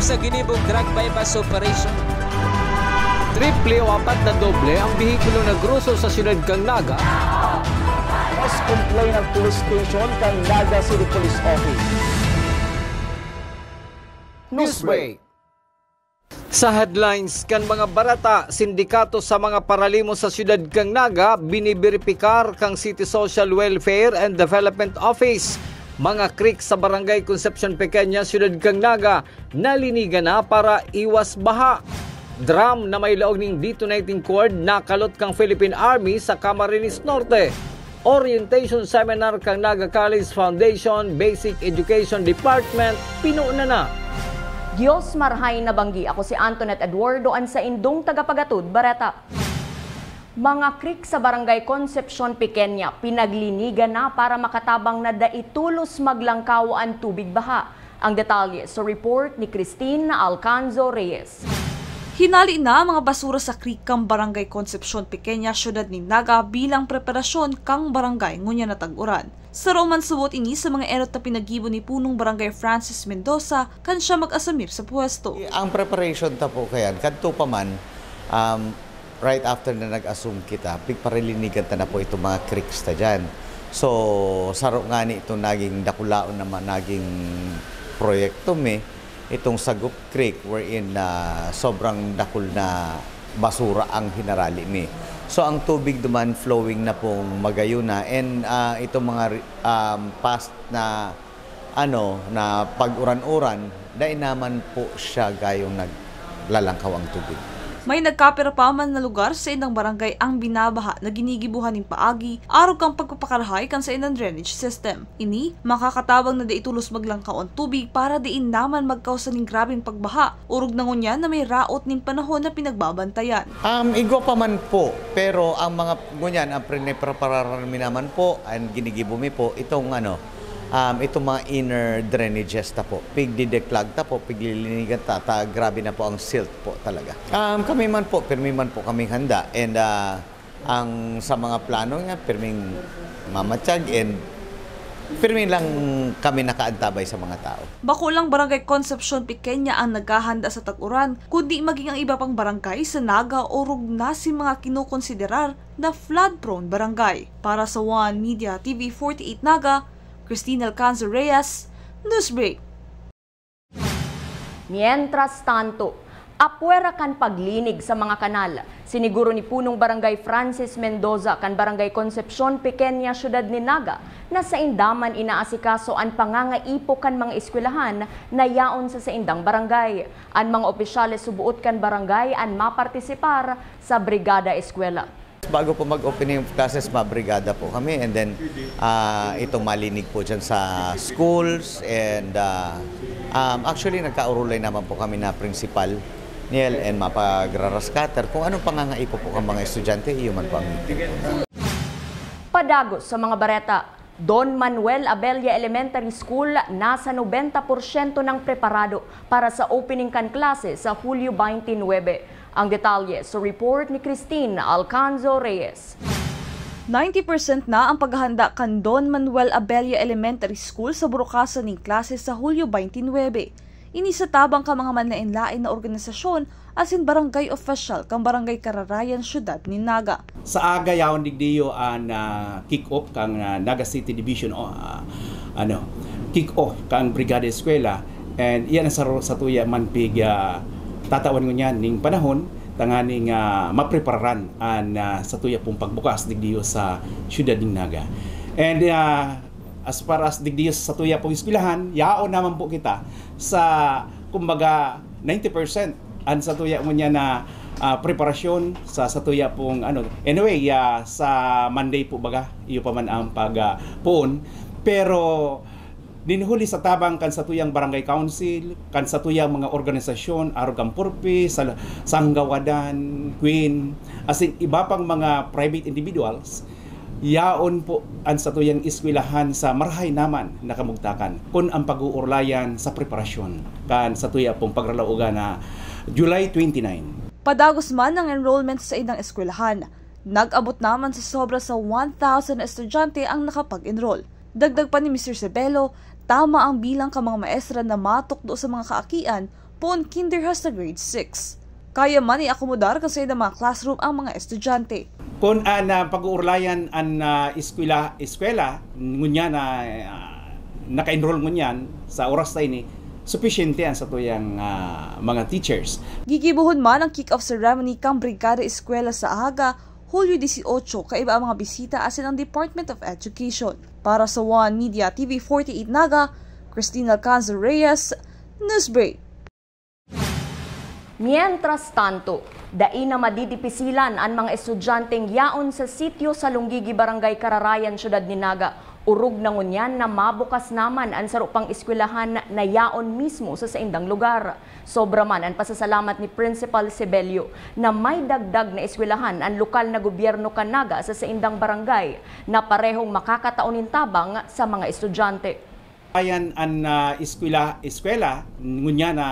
sa ginibong drug bypass operation. Triple o 4 na doble ang bihikulo na gruso sa siyudad kang Naga. Mas complain ng police station kang Naga City Police Office. Newsbreak. Sa headlines kan mga barata, sindikato sa mga paralimo sa siyudad kang Naga biniberipikar kang City Social Welfare and Development Office. Mga creek sa Barangay Concepcion Pequeña, siyudad kang Naga nalinigan na para iwas baha. Drum na may laog ning detonating cord nakalot kang Philippine Army sa Camarines Norte. Orientation seminar kang Naga College Foundation Basic Education Department pinuuna na. Diyos marhay na banggi. Ako si Antoinette Eduardo an sa indong tagapagatud Bareta. Mga creek sa Barangay Concepcion Pequeña pinaglinigan na para makatabang na daitulos maglangkaw ang tubig baha. Ang detalye sa report ni Christine Alcanzo Reyes. Hinali na mga basura sa creek kang Barangay Concepcion Pequeña, siyudad ni Naga bilang preparasyon kang barangay ngunya na tag-uran. Sa Roman subot ini sa mga erot na pinagibo ni punong Barangay Francis Mendoza kan siya mag-asamir sa pwesto. Ang preparation ta po kayan, kadto pa man, right after na nag-assume kita, pigparilinigan ta na po itong mga creeks ta dyan. So, saro nga ni itong naging dakulaon naman, naging proyekto itong Sagup Creek wherein sobrang dakul na basura ang hinarali So ang tubig duman flowing na pong magayo na and itong mga past na na pag-uran-uran dahil naman po siya gayong naglalangkaw ang tubig. May nagkapira pa man na lugar sa inang barangay ang binabaha na ginigibuhan ng paagi araw kang pagpapakarahay kan sa inang drainage system. Ini makakatabang na daitulos maglangkaw ang tubig para diin naman magkausa ng grabing pagbaha. Urog na ngunya na may raot ng panahon na pinagbabantayan. Igo pa man po, pero ang mga ngunyan ang pre-prepararami naman po ang ginigibo po itong itong mga inner drainages ta po. Pigdideclag ta po, piglilinigan ta, grabe na po ang silt po talaga. Kami man po, pirmi man po kaming handa. And ang sa mga plano nga, pirming mamatsyag and pirmi lang kami nakaantabay sa mga tao. Bakulang Barangay Concepcion Pequeña ang naghahanda sa tag-uran, kundi maging ang iba pang barangay sa Naga o Rugna si mga kinukonsiderar na flood-prone barangay. Para sa One Media TV 48 Naga, Christine Alcanzo Reyes, Newsbreak. Mientras tanto, apwera kan paglinig sa mga kanal. Siniguro ni punong Barangay Francis Mendoza kan Barangay Concepcion Pequeña, siyudad ni Naga na sa indaman inaasikaso ang pangangaipo kan mga eskwelahan na yaon sa indang barangay. Ang mga opisyales subuot kan barangay ang mapartisipar sa Brigada Eskwela. Bago po mag-open yung classes, mabrigada po kami and then itong malinig po dyan sa schools and actually nagkaurulay naman po kami na principal Niel and mapagraraskater kung anong pangangaipo po ang mga estudyante, iyon man po ang meeting po. Padagos sa mga bareta, Don Manuel Abella Elementary School nasa 90% ng preparado para sa opening kan klase sa Hulyo 29. Ang detalye sa report ni Christine Alcanzo Reyes. 90% na ang paghahanda kan Don Manuel Abella Elementary School sa burukasan ng klase sa Hulyo 29. Ini sa tabang ka mga manlain-lain na organisasyon asin barangay official kang Barangay Kararayan, siyudad ni Naga. Sa aga yaon digdiyo ang kick-off kang Naga City Division kick-off kang Brigada Eskwela and iyan sa tuya manpig tatawan ko niyan ning panahon tanganing maprepararan an sa tuya pong pagbukas digdiyo sa siyudad ng Naga. And as far as digdiyo sa tuya pong eskwelahan, yaon naman po kita sa kumbaga 90% an sa tuya mo niya na preparasyon sa tuya pong anyway sa Monday po baga iyo pa man ang pagpuon pero dinhuli sa tabang kan sa tuyang barangay council, kan sa tuyang mga organisasyon, Arugam Purpi, Sanggawadan, Queen, asin iba pang mga private individuals, yaon po ang sa tuyang eskwelahan sa marhay naman nakamugtakan kung ang pag-uurlayan sa preparasyon kan sa tuya pong pagralaugan na July 29. Padagos man ang enrollment sa idang eskwelahan. Nag-abot naman sa sobra sa 1,000 estudyante ang nakapag-enroll. Dagdag pa ni Mr. Sebelo, tama ang bilang ka mga maestra na matukdo sa mga kaakian pon kinder hasta grade 6. Kaya man i-akomodar kasi ng mga classroom ang mga estudyante. Kung pag-uurlayan ang eskwela ngunya na naka-enroll ngunyan sa oras tayo ni, sufficiente yan sa tuyang mga teachers. Gigibuhon man ang kick-off ceremony kang Brigada Eskwela sa Aga, Hulyo 18, kaiba ang mga bisita asin ang Department of Education. Para sa One Media TV 48 Naga, Cristina Alcanzo Reyes, Newsbreak. Mientras tanto, dai na madidipisilan ang mga estudyanteng yaon sa sitio sa Lunggigi, Barangay Kararayan, Syudad ni Naga. Urog na ngunyan na mabukas naman ang sarupang eskwelahan na yaon mismo sa saindang lugar. Sobra man ang pasasalamat ni Principal Sebelio na may dagdag na eskwelahan ang lokal na gobyerno Kanaga sa saindang barangay na parehong makakataunin tabang sa mga estudyante. Ayan ang eskwela ngunya na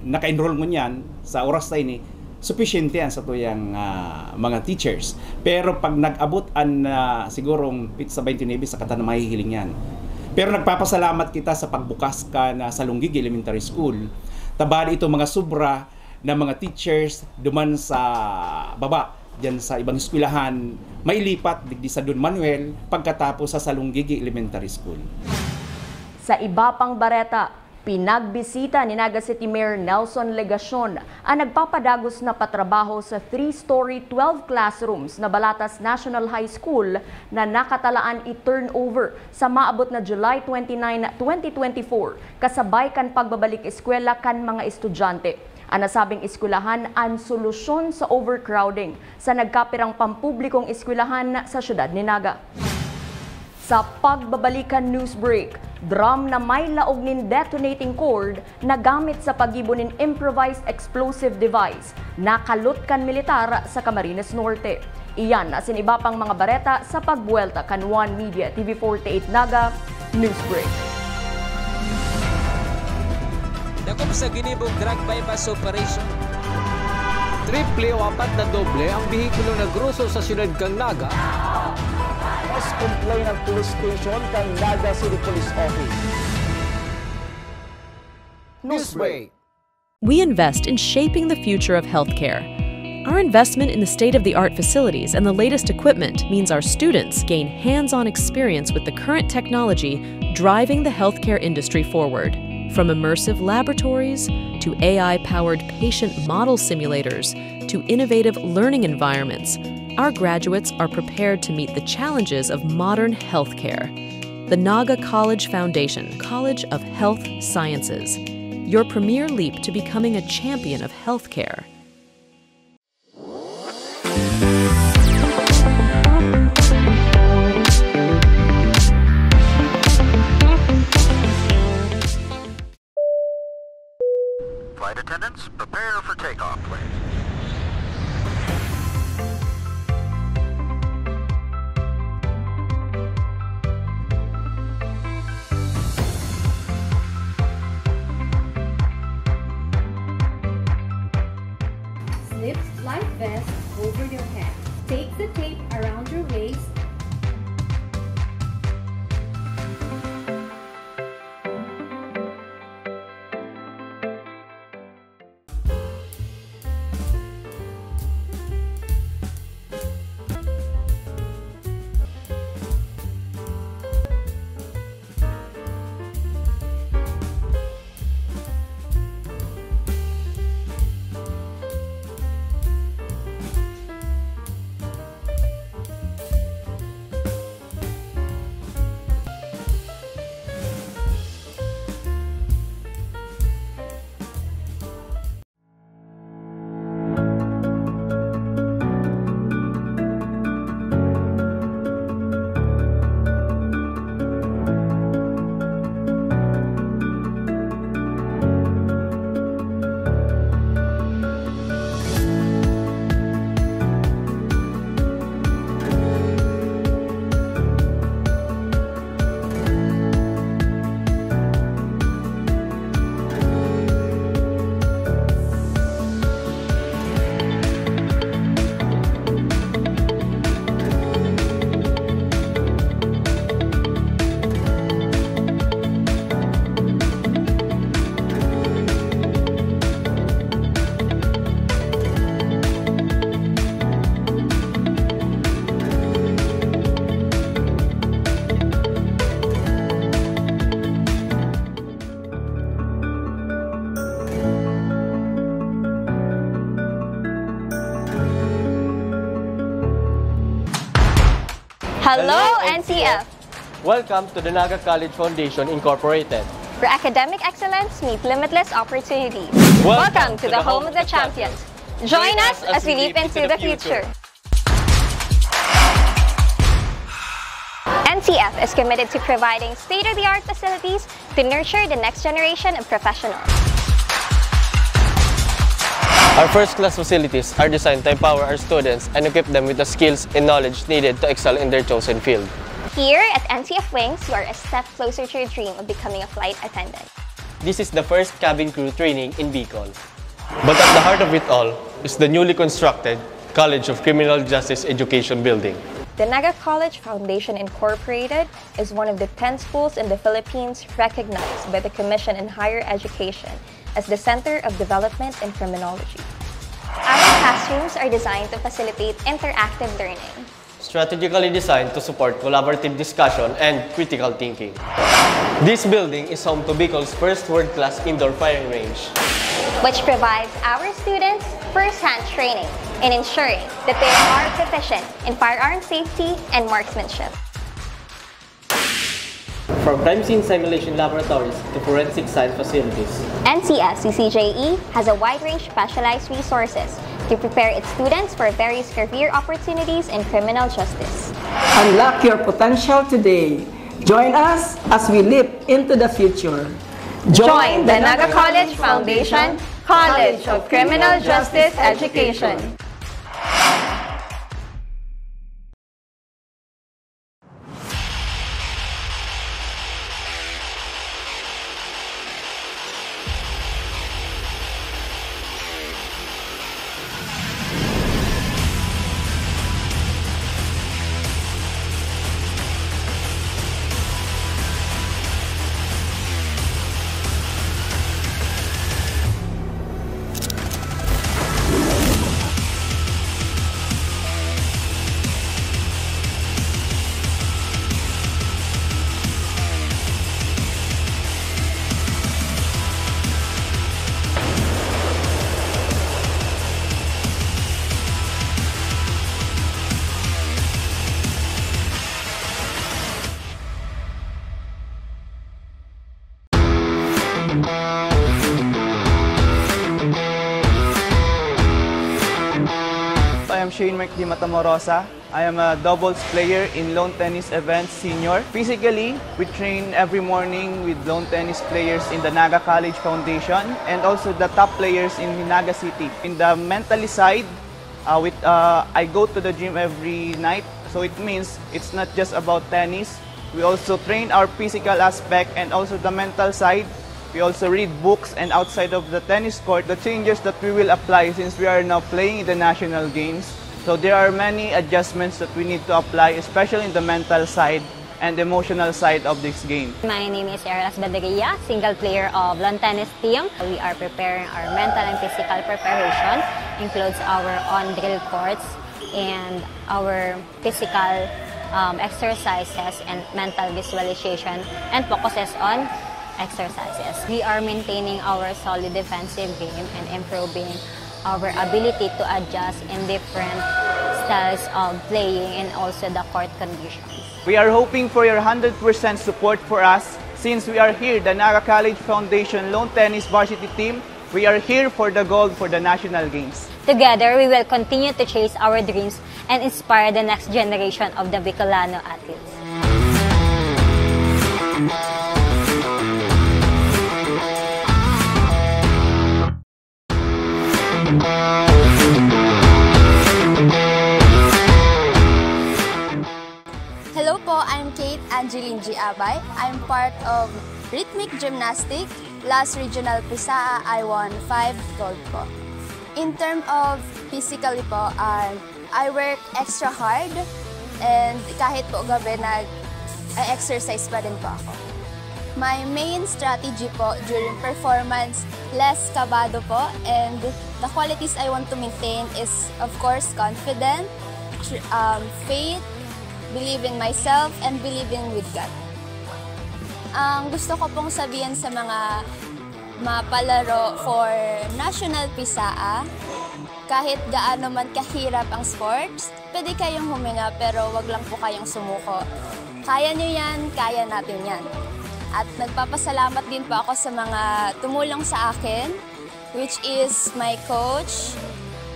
naka-enroll ngunyan sa oras tayo ni, sufficiente yan sa tuyang mga teachers. Pero pag nag-abot ang sigurong sa 29 sa kata na mahihiling yan. Pero nagpapasalamat kita sa pagbukas ka na sa Lunggigi Elementary School. Tabali ito mga sobra na mga teachers duman sa baba, dyan sa ibang eskwelahan, may lipat digdi sa Don Manuel pagkatapos sa Lunggigi Elementary School. Sa iba pang bareta, pinagbisita ni Naga City Mayor Nelson Legacion ang nagpapadagos na patrabaho sa 3-story 12 classrooms na Balatas National High School na nakatalaan i-turnover sa maabot na July 29, 2024 kasabay kan pagbabalik eskwela kan mga estudyante. Ang nasabing eskwelahan ang solusyon sa overcrowding sa nagkapirang pampublikong eskwelahan sa syudad ni Naga. Sa pagbabalikan newsbreak, drum na may laog nin detonating cord na gamit sa pag-ibo nin improvised explosive device nakalot kan militar sa Camarines Norte. Iyan asin iba pang mga bareta sa pagbuelta kan One Media TV 48 Naga Newsbreak. Dakop sa ginibong drug bypass operation. Triple o apat na doble ang bihikulo na gruso sa syudad kang Naga. Mas complain ng police station kang Naga City Police Office. Newsbreak. We invest in shaping the future of healthcare. Our investment in the state-of-the-art facilities and the latest equipment means our students gain hands-on experience with the current technology driving the healthcare industry forward. From immersive laboratories to AI-powered patient model simulators to innovative learning environments, our graduates are prepared to meet the challenges of modern healthcare. The Naga College Foundation, College of Health Sciences, your premier leap to becoming a champion of healthcare. Flight attendants, prepare for takeoff, please. Slip life vest over your head. Take the tape around your waist. Hello, NCF! Welcome to the Naga College Foundation Incorporated, where academic excellence meet limitless opportunities. Welcome to the home of the champions. Join us as we leap into the future. NCF is committed to providing state-of-the-art facilities to nurture the next generation of professionals. Our first-class facilities are designed to empower our students and equip them with the skills and knowledge needed to excel in their chosen field. Here at NCF Wings, you are a step closer to your dream of becoming a flight attendant. This is the first cabin crew training in Bicol. But at the heart of it all is the newly constructed College of Criminal Justice Education building. The Naga College Foundation Incorporated is one of the 10 schools in the Philippines recognized by the Commission in Higher Education as the Center of Development in Criminology. Our classrooms are designed to facilitate interactive learning, Strategically designed to support collaborative discussion and critical thinking. This building is home to Bicol's first world-class indoor firing range, which provides our students first-hand training in ensuring that they are proficient in firearm safety and marksmanship. from crime scene simulation laboratories to forensic science facilities. NCF CCJE has a wide range of specialized resources to prepare its students for various career opportunities in criminal justice. Unlock your potential today. Join us as we leap into the future. Join the Naga College Foundation College of Criminal Justice Education. I am Shane Mark Di Matamorosa. I am a doubles player in lawn tennis events senior. Physically, we train every morning with lawn tennis players in the Naga College Foundation and also the top players in Naga City. In the mentally side, I go to the gym every night, so it means it's not just about tennis. We also train our physical aspect and also the mental side. We also read books, and outside of the tennis court, the changes that we will apply since we are now playing in the national games. So there are many adjustments that we need to apply, especially in the mental side and emotional side of this game. My name is Erlas Baderia, single player of lawn tennis team. We are preparing our mental and physical preparation, includes our on-drill courts and our physical exercises and mental visualization and focuses on exercises. We are maintaining our solid defensive game and improving our ability to adjust in different styles of playing and also the court conditions. We are hoping for your 100% support for us since we are here, the Naga College Foundation Lawn Tennis Varsity Team. We are here for the gold for the national games. Together, we will continue to chase our dreams and inspire the next generation of the Bicolano athletes. Hello po, I'm Kate Angeline G. Abay. I'm part of Rhythmic Gymnastic. Last Regional Pisaa, I won 5 gold po. In terms of physically po, I work extra hard and kahit po gabi nag-exercise pa din po ako. My main strategy po during performance, less kabado po, and the qualities I want to maintain is, of course, confident, faith, believing myself, and believing with God. Ang gusto ko pong sabihin sa mga mapalaro for National Pisaa, kahit gaano man kahirap ang sports, pwede kayong huminga pero wag lang po kayong sumuko. Kaya nyo yan, kaya natin yan. At nagpapasalamat din po ako sa mga tumulong sa akin, which is my coach,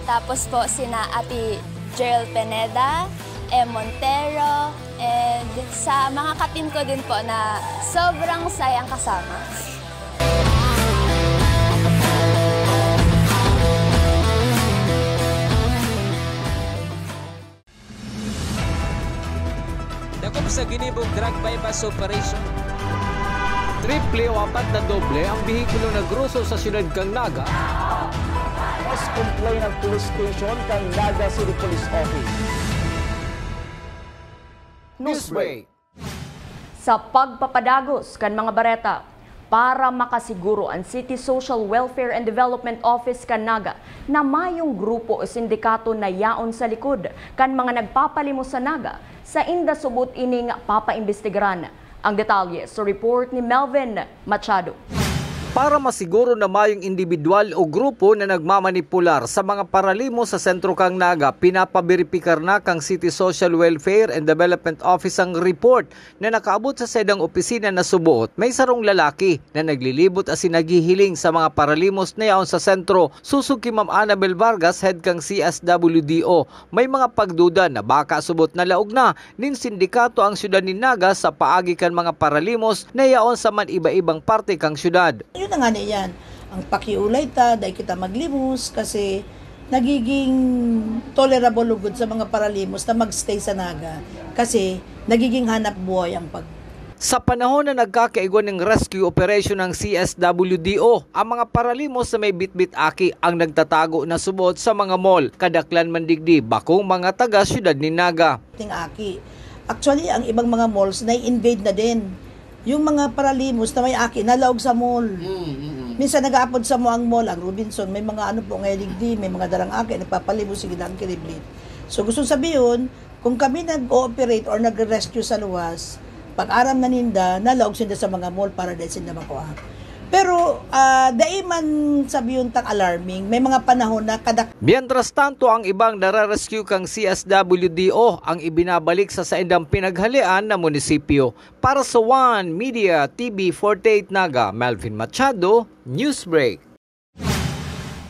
tapos po sina Ate Jerl Pineda, Montero, and sa mga katim ko din po na sobrang sayang kasama. Dakop sa ginibong drug bypass operation. Triple o apat na doble ang bihikulo na gruso sa siyudad kang Naga. Mas complain ang police station kang Naga City Police Office. Newsbreak. Sa pagpapadagos kan mga bareta, para makasiguro ang City Social Welfare and Development Office kan Naga na mayong grupo o sindikato na yaon sa likod kan mga nagpapalimos sa Naga sa inda subot ining papaimbestigaran. Ang detalye sa report ni Melvin Machado. Para masiguro na mayong individual o grupo na nagmamanipular sa mga paralimo sa sentro kang Naga, pinapaberipikar na kang City Social Welfare and Development Office ang report na nakaabot sa sedang opisina na subuot. May sarong lalaki na naglilibot as naghihiling sa mga paralimos na yaon sa sentro. Susog kay Ma'am Annabel Vargas, head kang CSWDO. May mga pagduda na baka subot na laog na nin sindikato ang syudad ni Naga sa paagi kan mga paralimos na yaon sa man iba-ibang parte kang syudad. Yun na nga yan. Ang pakiulay dahil kita maglimos kasi nagiging tolerable lugod sa mga paralimos na magstay sa Naga kasi nagiging hanap buhay ang Sa panahon na nagkakaigwan ng rescue operation ng CSWDO, ang mga paralimos na may bitbit-aki ang nagtatago na subot sa mga mall, kadaklan mandigdi, bakong mga taga-syudad ni Naga. Aki. Actually, ang ibang mga malls na-invade na din. Yung mga paralimos na may aki, nalaog sa mall. Minsan nag-aapod sa ang mall, ang Robinson, may mga ano po ngayon digdi, may mga darang aki, nagpapalimos, sige na ang kiliblit. So gusto sabihin, kung kami nag-ooperate or nag-rescue sa luwas, pag-aram na ninda, nalaog sila sa mga mall para dahil sila makuha. Pero, dahil man sabihin tang alarming, may mga panahon na Mientras tanto, ang ibang nare-rescue kang CSWDO ang ibinabalik sa saindang pinaghalian na munisipyo. Para sa One Media TV 48 Naga, Melvin Machado, Newsbreak.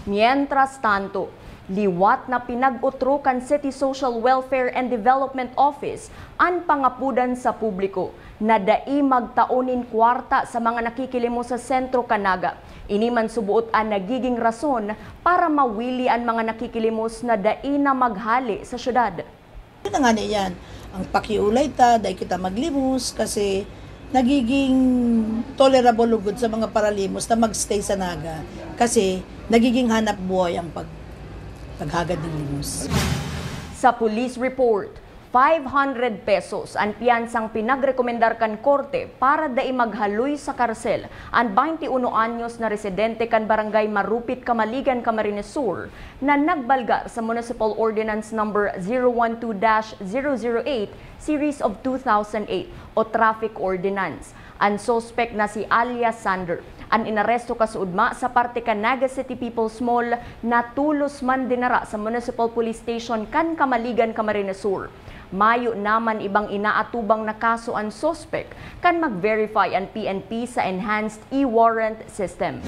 Mientras tanto, liwat na pinag-utro kan City Social Welfare and Development Office ang pangapudan sa publiko na dai magtaunin kwarta sa mga nakikilimos sa sentro Naga. Ini man subuot ang nagiging rason para mawili ang mga nakikilimos na dai na maghali sa syudad. Yun na nga yan. Ang pakiulay dahil kita maglimos kasi nagiging tolerable lugod sa mga paralimos na magstay sa Naga kasi nagiging hanap buhay ang paghagad ng limos. Sa police report, 500 pesos ang piyansang pinagrekomendar kan korte para dai maghaloy sa karsel ang 21 anyos na residente kan barangay Marupit, Camaligan, Camarines Sur na nagbalgar sa Municipal Ordinance number 012-008 Series of 2008 o Traffic Ordinance. Ang suspect na si alias Sander ang inaresto kasuudma sa parte kan Naga City People's Mall na tulos man dinara sa Municipal Police Station kan Camaligan, Camarines Sur. Mayo naman ibang inaatubang na kaso ang suspect kan mag-verify ang PNP sa Enhanced E-Warrant System.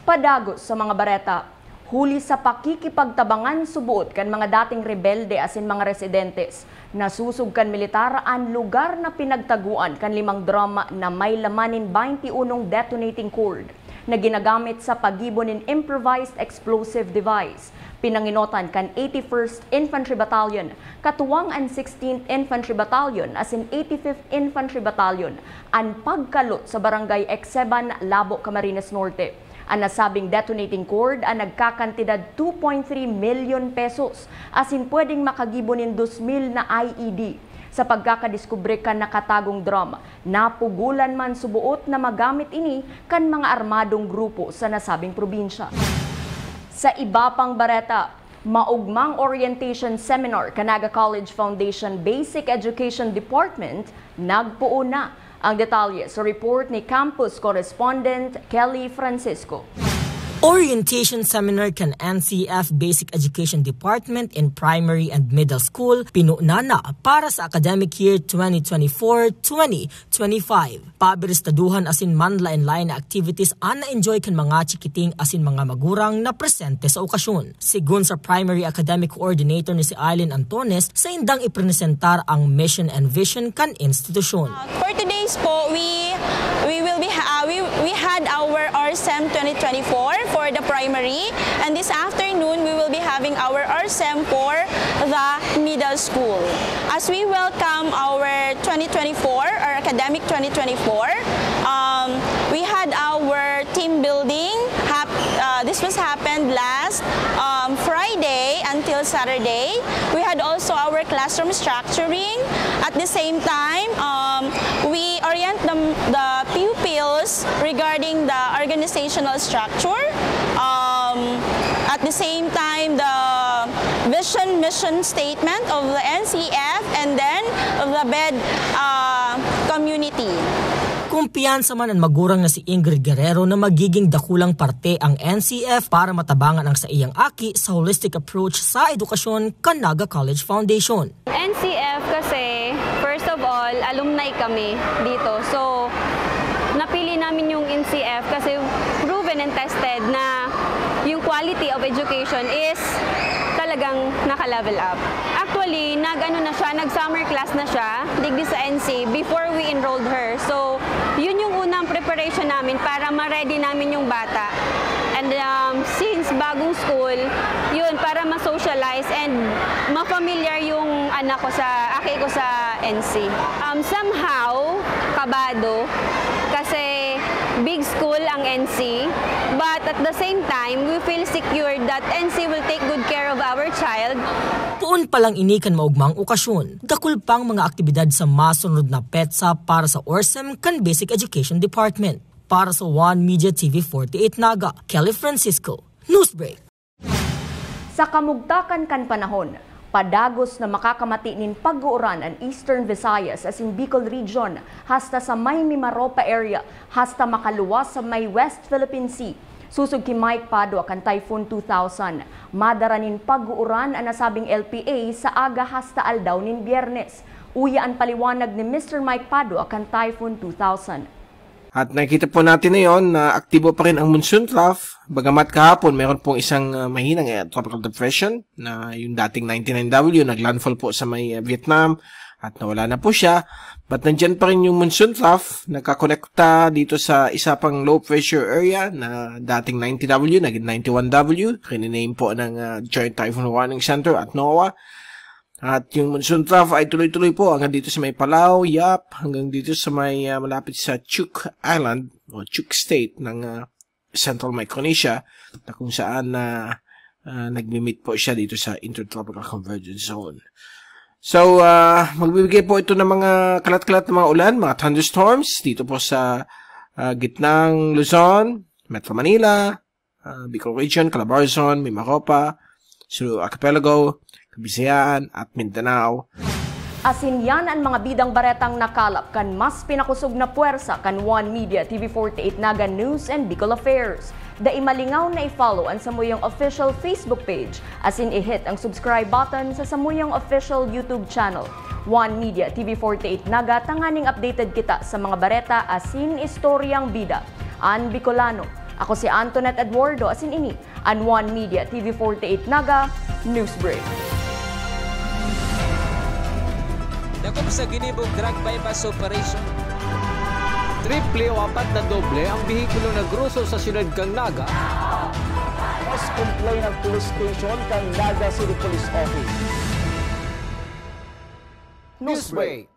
Padagos sa mga bareta, huli sa pakikipagtabangan subuot kan mga dating rebelde asin mga residentes. Nasusog kan militar ang lugar na pinagtaguan kan 5 drama na may lamanin 21 detonating cord na ginagamit sa pagibon ng improvised explosive device. Pinanginotan kan 81st Infantry Battalion, katuwang ang 16th Infantry Battalion asin 85th Infantry Battalion ang pagkalot sa barangay Ekseban, Labo, Camarines Norte. Ang nasabing detonating cord ang nagkakantidad 2.3 million pesos asin pwedeng makagibonin 2,000 na IED. Sa pagkakadiskubre kan nakatagong drum, napugulan man subuot na magamit ini kan mga armadong grupo sa nasabing probinsya. Sa iba pang bareta, maugmang orientation seminar Naga College Foundation Basic Education Department nagpuo na. Ang detalye sa report ni Campus Correspondent Kelly Francisco. Orientation seminar kan NCF Basic Education Department in Primary and Middle School pinunana para sa academic year 2024-2025. Pabiristaduhan asin manlain-lain na activities na enjoy kan mga chikiting asin mga magurang na presente sa okasyon. Sigun sa Primary Academic Coordinator ni si Aileen Antones, sa indang ipresentar ang mission and vision kan institusyon. For today's po, we had our RSEM 2024 for the primary, and this afternoon we will be having our RSEM for the middle school. As we welcome our 2024, our academic 2024, we had our team building. This was happened last Friday until Saturday. We had also our classroom structuring. At the same time, we orient the pupils regarding the organizational structure. At the same time, the vision, mission statement of the NCF, and then of the BED community. Kumpiyansa man ang magurang na si Ingrid Guerrero na magiging dakulang parte ang NCF para matabangan ang sa iyang aki sa holistic approach sa edukasyon kan Naga College Foundation. NCF kasi, first of all, alumni kami dito. So, napili namin yung NCF kasi proven and tested na yung quality of education is talagang naka-level up. Actually, nag-summer class na siya, digdi sa NC, before we enrolled her. So, yun yung unang preparation namin para ma-ready namin yung bata. And since bagong school, yun, para ma-socialize and ma-familiar yung aki ko sa NC. Somehow, kabado, kasi big school ang NC, but at the same time, we feel secure that NC will take good care of our child. Tuon palang inikan maugmang okasyon, dakul pang mga aktibidad sa masunod na petsa para sa ORSEM kan Basic Education Department. Para sa One Media TV 48 Naga, Kelly Francisco, Newsbreak. Sa kamugtakan kan panahon, padagos na makakamati nin pag-uuran ang Eastern Visayas as in Bicol Region hasta sa may Mimaropa area hasta makaluwas sa may West Philippine Sea. Susog ki Mike Padua kan Typhoon 2000. Madara nin pag-uuran ang nasabing LPA sa aga hasta aldaw nin Biyernes. Uya ang paliwanag ni Mr. Mike Padua kan Typhoon 2000. At nakikita po natin ngayon na aktibo pa rin ang monsoon trough. Bagamat kahapon mayroon pong isang mahinang tropical depression na yung dating 99W naglandfall po sa may Vietnam at nawala na po siya. But nandyan pa rin yung monsoon trough, nakakonekta dito sa isa pang low pressure area na dating 90W, naging 91W. Rinename po ng Joint Typhoon Warning Center at NOAA. At yung monsoon trough ay tuloy-tuloy po hanggang dito sa may Palau, Yap, hanggang dito sa may malapit sa Chuuk Island o Chuuk State ng Central Micronesia na kung saan nagmi-meet po siya dito sa Intertropical Convergence Zone. So, magbibigay po ito ng mga kalat-kalat na mga ulan, mga thunderstorms dito po sa gitnang Luzon, Metro Manila, Bicol Region, Calabarzon, Mimaropa, Sulu Archipelago, Bisayaan at Mindanao. Asin yan ang mga bidang baretang nakalap kan mas pinakusog na puwersa kan One Media TV 48 Naga News and Bicol Affairs. Daimalingaw na i-follow ang Samuyang official Facebook page, asin i-hit ang subscribe button sa Samuyang official YouTube channel. One Media TV 48 Naga, tanganing updated kita sa mga bareta asin istoryang bida. An Bicolano. Ako si Antoinette Eduardo, asin ini ang One Media TV 48 Naga Newsbreak. Dakop sa ginibong drug bypass operation. Triple o apat na doble ang bihikulo na gruso sa siyudad kang Naga. Mas complain ng police station kang Naga City Police Office. Newsbreak.